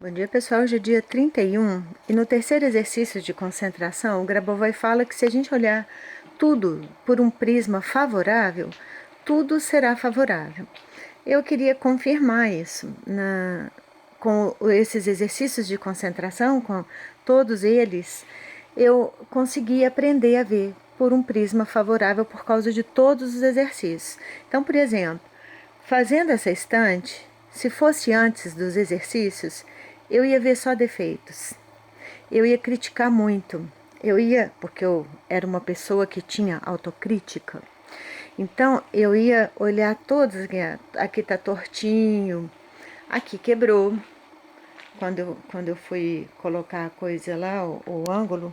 Bom dia, pessoal. Hoje é dia 31 e no terceiro exercício de concentração, o Grabovoi fala que se a gente olhar tudo por um prisma favorável, tudo será favorável. Eu queria confirmar isso com esses exercícios de concentração, com todos eles, eu consegui aprender a ver por um prisma favorável por causa de todos os exercícios. Então, por exemplo, fazendo essa estante, se fosse antes dos exercícios, eu ia ver só defeitos. Eu ia criticar muito. Porque eu era uma pessoa que tinha autocrítica. Então, eu ia olhar todos, aqui tá tortinho, aqui quebrou. Quando eu fui colocar a coisa lá, o ângulo,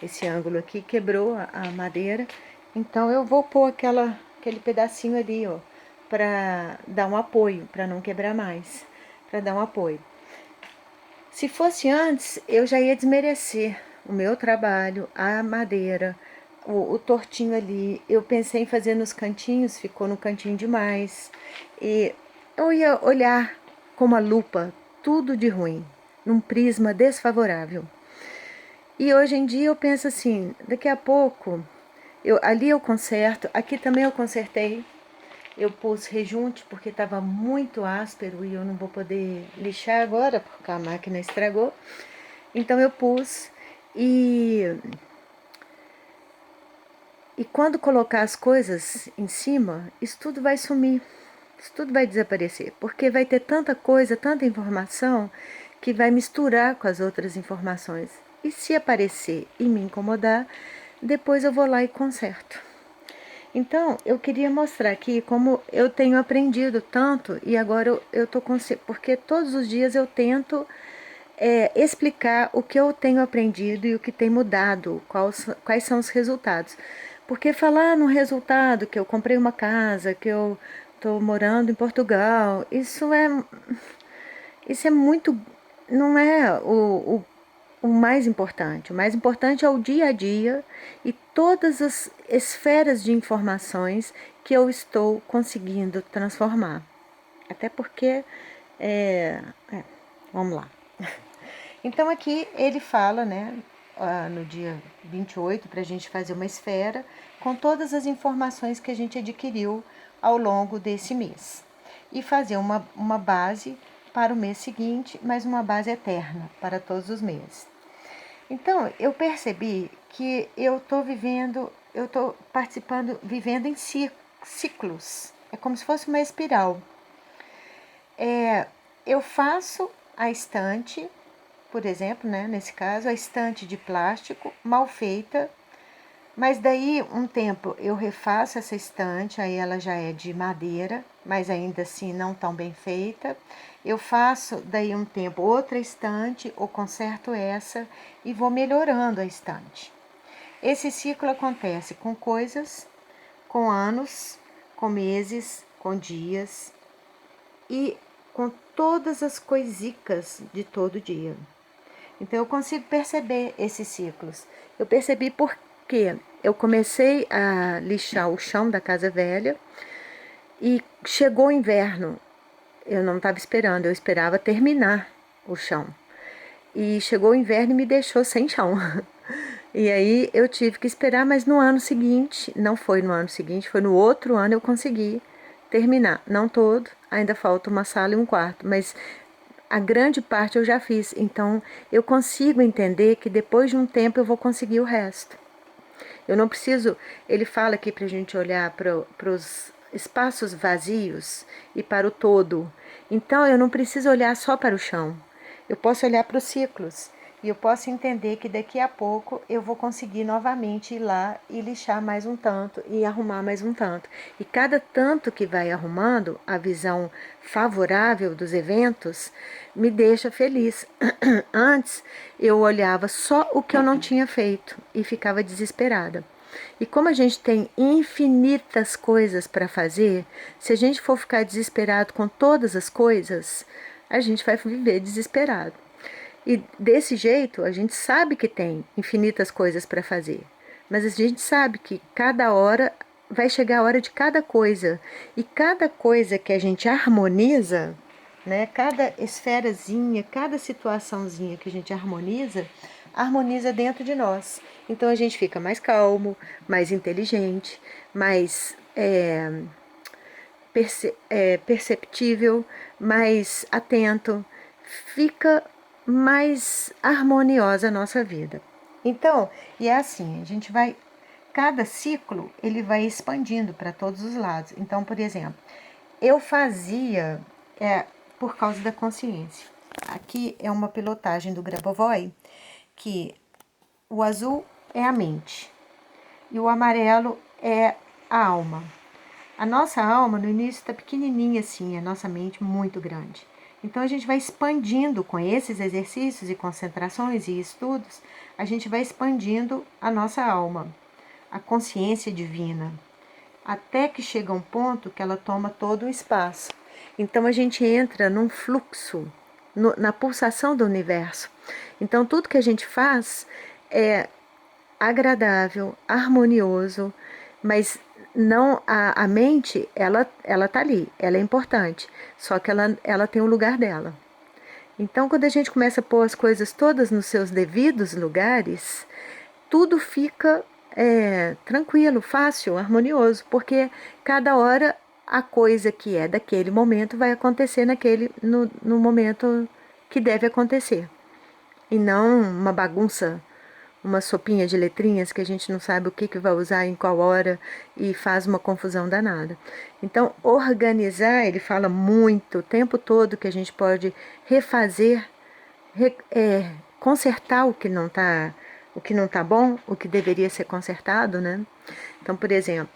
esse ângulo aqui quebrou a madeira. Então, eu vou pôr aquele pedacinho ali, ó, para dar um apoio, para não quebrar mais, para dar um apoio. Se fosse antes, eu já ia desmerecer o meu trabalho, a madeira, o tortinho ali. Eu pensei em fazer nos cantinhos, ficou no cantinho demais. E eu ia olhar com uma lupa tudo de ruim, num prisma desfavorável. E hoje em dia eu penso assim, daqui a pouco, ali eu conserto, aqui também eu consertei. Eu pus rejunte porque estava muito áspero e eu não vou poder lixar agora porque a máquina estragou. Então eu pus e quando colocar as coisas em cima, isso tudo vai sumir. Isso tudo vai desaparecer, porque vai ter tanta coisa, tanta informação que vai misturar com as outras informações. E se aparecer e me incomodar, depois eu vou lá e conserto. Então, eu queria mostrar aqui como eu tenho aprendido tanto e agora eu tô porque todos os dias eu tento explicar o que eu tenho aprendido e o que tem mudado, quais são os resultados. Porque falar no resultado que eu comprei uma casa, que eu estou morando em Portugal, isso é muito, não é o mais importante. O mais importante é o dia a dia e todas as esferas de informações que eu estou conseguindo transformar. Até porque, é, é, vamos lá. Então aqui ele fala, né, no dia 28, para a gente fazer uma esfera com todas as informações que a gente adquiriu ao longo desse mês. E fazer uma base para o mês seguinte, mas uma base eterna para todos os meses. Então, eu percebi que eu estou participando, vivendo em ciclos. É como se fosse uma espiral. Eu faço a estante, por exemplo, né, nesse caso, a estante de plástico mal feita, mas daí um tempo eu refaço essa estante, aí ela já é de madeira, mas ainda assim não tão bem feita. Eu faço daí um tempo outra estante, ou conserto essa e vou melhorando a estante. Esse ciclo acontece com coisas, com anos, com meses, com dias e com todas as coisicas de todo dia. Então eu consigo perceber esses ciclos. Eu percebi porque eu comecei a lixar o chão da casa velha e chegou o inverno. Eu não estava esperando, eu esperava terminar o chão. E chegou o inverno e me deixou sem chão. E aí eu tive que esperar, mas no ano seguinte, não foi no ano seguinte, foi no outro ano eu consegui terminar. Não todo, ainda falta uma sala e um quarto, mas a grande parte eu já fiz. Então eu consigo entender que depois de um tempo eu vou conseguir o resto. Eu não preciso. Ele fala aqui para a gente olhar para os espaços vazios e para o todo. Então eu não preciso olhar só para o chão. Eu posso olhar para os ciclos. E eu posso entender que daqui a pouco eu vou conseguir novamente ir lá e lixar mais um tanto e arrumar mais um tanto. E cada tanto que vai arrumando, a visão favorável dos eventos me deixa feliz. Antes eu olhava só o que eu não tinha feito e ficava desesperada. E como a gente tem infinitas coisas para fazer, se a gente for ficar desesperado com todas as coisas, a gente vai viver desesperado. E desse jeito, a gente sabe que tem infinitas coisas para fazer, mas a gente sabe que cada hora vai chegar a hora de cada coisa. E cada coisa que a gente harmoniza, né? Cada esferazinha, cada situaçãozinha que a gente harmoniza, harmoniza dentro de nós. Então a gente fica mais calmo, mais inteligente, mais perceptível, mais atento, fica mais harmoniosa a nossa vida. Então, e é assim, a gente vai, cada ciclo ele vai expandindo para todos os lados. Então, por exemplo, eu fazia por causa da consciência. Aqui é uma pilotagem do Grabovoi, que o azul é a mente e o amarelo é a alma. A nossa alma no início está pequenininha assim, a nossa mente muito grande. Então a gente vai expandindo com esses exercícios e concentrações e estudos, a gente vai expandindo a nossa alma, a consciência divina, até que chega um ponto que ela toma todo o espaço. Então a gente entra num fluxo, na pulsação do universo. Então tudo que a gente faz é agradável, harmonioso, mas não a mente, ela tá ali, ela é importante, só que ela tem o lugar dela. Então, quando a gente começa a pôr as coisas todas nos seus devidos lugares, tudo fica tranquilo, fácil, harmonioso, porque cada hora a coisa que é daquele momento vai acontecer no momento que deve acontecer. E não uma bagunça, uma sopinha de letrinhas que a gente não sabe o que vai usar em qual hora e faz uma confusão danada. Então, organizar, ele fala muito o tempo todo que a gente pode refazer, consertar o que não tá bom, o que deveria ser consertado, né? Então, por exemplo,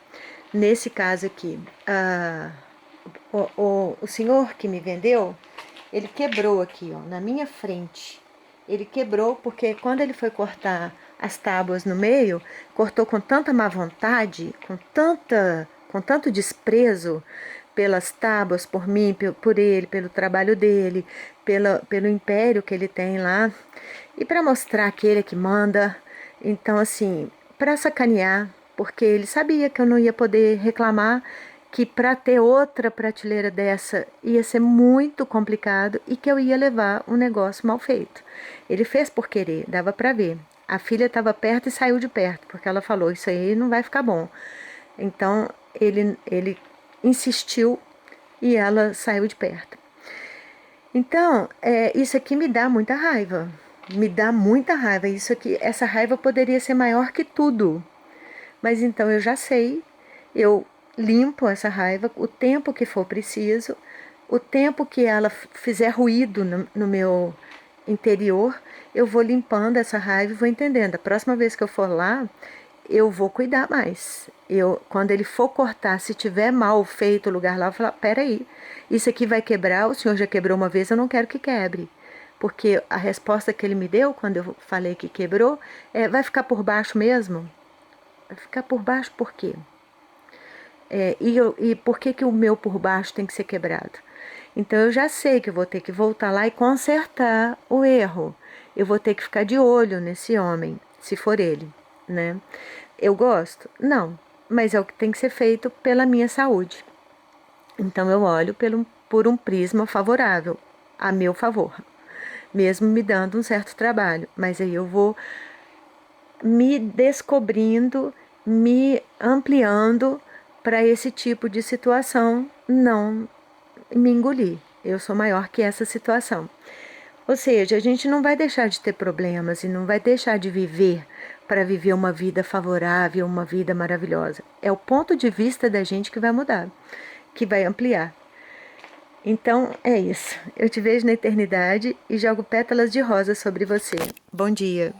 nesse caso aqui, o senhor que me vendeu, ele quebrou aqui, ó, na minha frente. Ele quebrou porque quando ele foi cortar as tábuas no meio, cortou com tanta má vontade, com tanto desprezo pelas tábuas, por mim, por ele, pelo trabalho dele, pelo império que ele tem lá, e para mostrar que ele é que manda. Então, assim, para sacanear, porque ele sabia que eu não ia poder reclamar, que para ter outra prateleira dessa ia ser muito complicado e que eu ia levar um negócio mal feito. Ele fez por querer, dava para ver. A filha estava perto e saiu de perto, porque ela falou, isso aí não vai ficar bom. Então ele insistiu e ela saiu de perto. Então, isso aqui me dá muita raiva. Me dá muita raiva. Isso aqui, essa raiva poderia ser maior que tudo. Mas então eu já sei, eu limpo essa raiva o tempo que for preciso, o tempo que ela fizer ruído no meu interior, eu vou limpando essa raiva e vou entendendo. A próxima vez que eu for lá, eu vou cuidar mais. Quando ele for cortar, se tiver mal feito o lugar lá, eu vou falar, peraí, isso aqui vai quebrar, o senhor já quebrou uma vez, eu não quero que quebre. Porque a resposta que ele me deu, quando eu falei que quebrou, vai ficar por baixo mesmo? Vai ficar por baixo por quê? E por que o meu por baixo tem que ser quebrado? Então eu já sei que eu vou ter que voltar lá e consertar o erro. Eu vou ter que ficar de olho nesse homem, se for ele, né? Eu gosto? Não, mas é o que tem que ser feito pela minha saúde. Então eu olho por um prisma favorável, a meu favor, mesmo me dando um certo trabalho. Mas aí eu vou me descobrindo, me ampliando para esse tipo de situação não me engolir. Eu sou maior que essa situação. Ou seja, a gente não vai deixar de ter problemas e não vai deixar de viver para viver uma vida favorável, uma vida maravilhosa. É o ponto de vista da gente que vai mudar, que vai ampliar. Então é isso. Eu te vejo na eternidade e jogo pétalas de rosa sobre você. Bom dia.